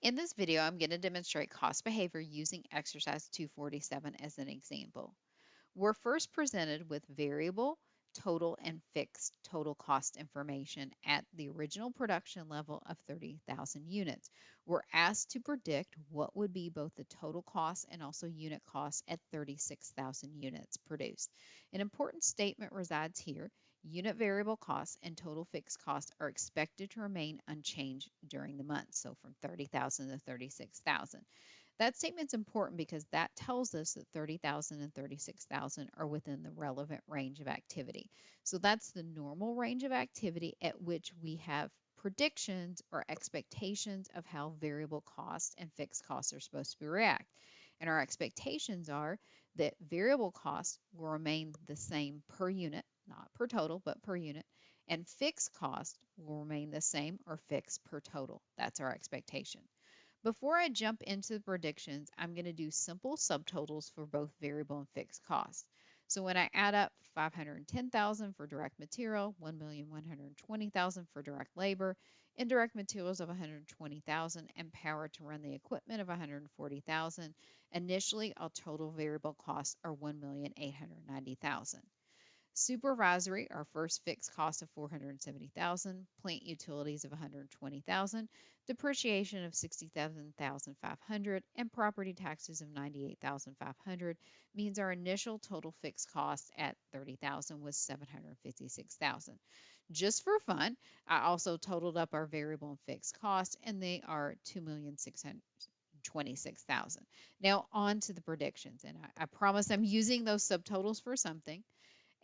In this video, I'm going to demonstrate cost behavior using exercise 247 as an example. We're first presented with variable, total, and fixed total cost information at the original production level of 30,000 units. We're asked to predict what would be both the total cost and also unit cost at 36,000 units produced. An important statement resides here. Unit variable costs and total fixed costs are expected to remain unchanged during the month, so from 30,000 to 36,000. That statement's important because that tells us that 30,000 and 36,000 are within the relevant range of activity. So that's the normal range of activity at which we have predictions or expectations of how variable costs and fixed costs are supposed to react. And our expectations are that variable costs will remain the same per unit, not per total, but per unit, and fixed costs will remain the same or fixed per total. That's our expectation. Before I jump into the predictions, I'm going to do simple subtotals for both variable and fixed costs. So when I add up 510,000 for direct material, 1,120,000 for direct labor, indirect materials of 120,000, and power to run the equipment of 140,000, initially our total variable costs are 1,890,000. Supervisory, our first fixed cost of 470,000, plant utilities of 120,000, depreciation of 67,500, and property taxes of 98,500 means our initial total fixed cost at 30,000 was 756,000. Just for fun, I also totaled up our variable and fixed costs, and they are 2,626,000. Now on to the predictions, and I promise I'm using those subtotals for something.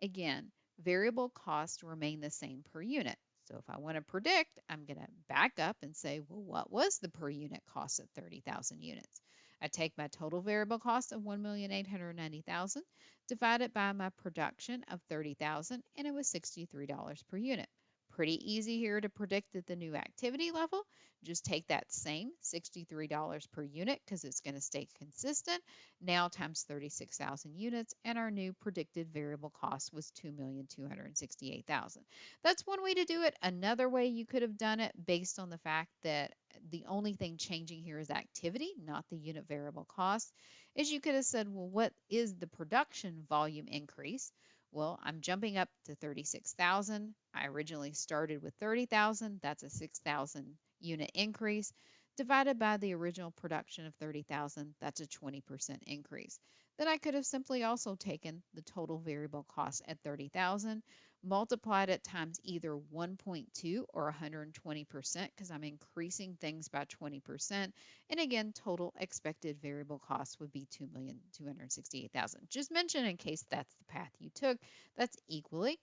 Again, variable costs remain the same per unit. So if I want to predict, I'm going to back up and say, well, what was the per unit cost at 30,000 units? I take my total variable cost of 1,890,000, divide it by my production of 30,000, and it was $63 per unit. Pretty easy here to predict at the new activity level. Just take that same $63 per unit because it's going to stay consistent, now times 36,000 units, and our new predicted variable cost was 2,268,000. That's one way to do it. Another way you could have done it based on the fact that the only thing changing here is activity, not the unit variable cost, is you could have said, well, what is the production volume increase? Well, I'm jumping up to 36,000. I originally started with 30,000. That's a 6,000 unit increase. Divided by the original production of 30,000, that's a 20% increase. Then I could have simply also taken the total variable cost at 30,000, multiplied it times either 1.2 or 120% because I'm increasing things by 20%. And again, total expected variable cost would be 2,268,000. Just mention in case that's the path you took, that's equally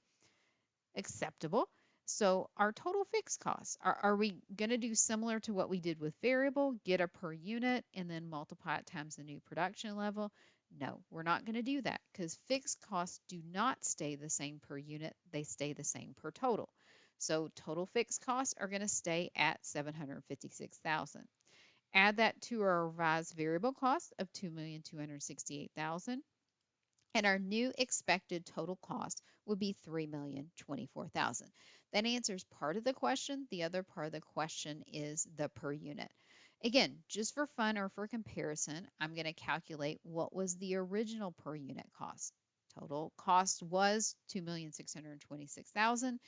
acceptable. So our total fixed costs, are we going to do similar to what we did with variable, get a per unit and then multiply it times the new production level? No, we're not going to do that because fixed costs do not stay the same per unit. They stay the same per total. So total fixed costs are going to stay at 756,000. Add that to our revised variable cost of 2,268,000. And our new expected total cost would be 3,024,000. That answers part of the question. The other part of the question is the per unit. Again, just for fun or for comparison, I'm going to calculate what was the original per unit cost. Total cost was 2,626,000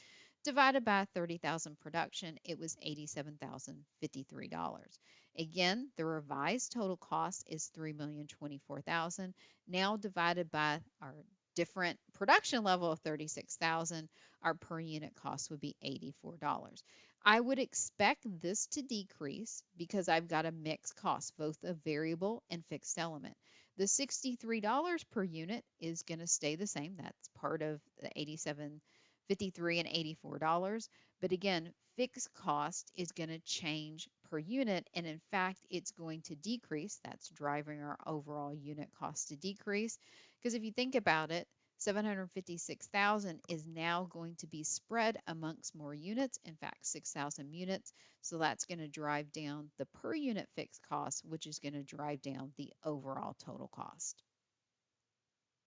divided by 30,000 production, it was $87,053. Again, the revised total cost is 3,024,000. Now divided by our different production level of 36,000, our per unit cost would be $84. I would expect this to decrease because I've got a mixed cost, both a variable and fixed element. The $63 per unit is going to stay the same. That's part of the 53 and $84. But again, fixed cost is going to change per unit. And in fact, it's going to decrease. That's driving our overall unit cost to decrease. Because if you think about it, 756,000 is now going to be spread amongst more units, in fact 6,000 units. So that's going to drive down the per unit fixed cost, which is going to drive down the overall total cost.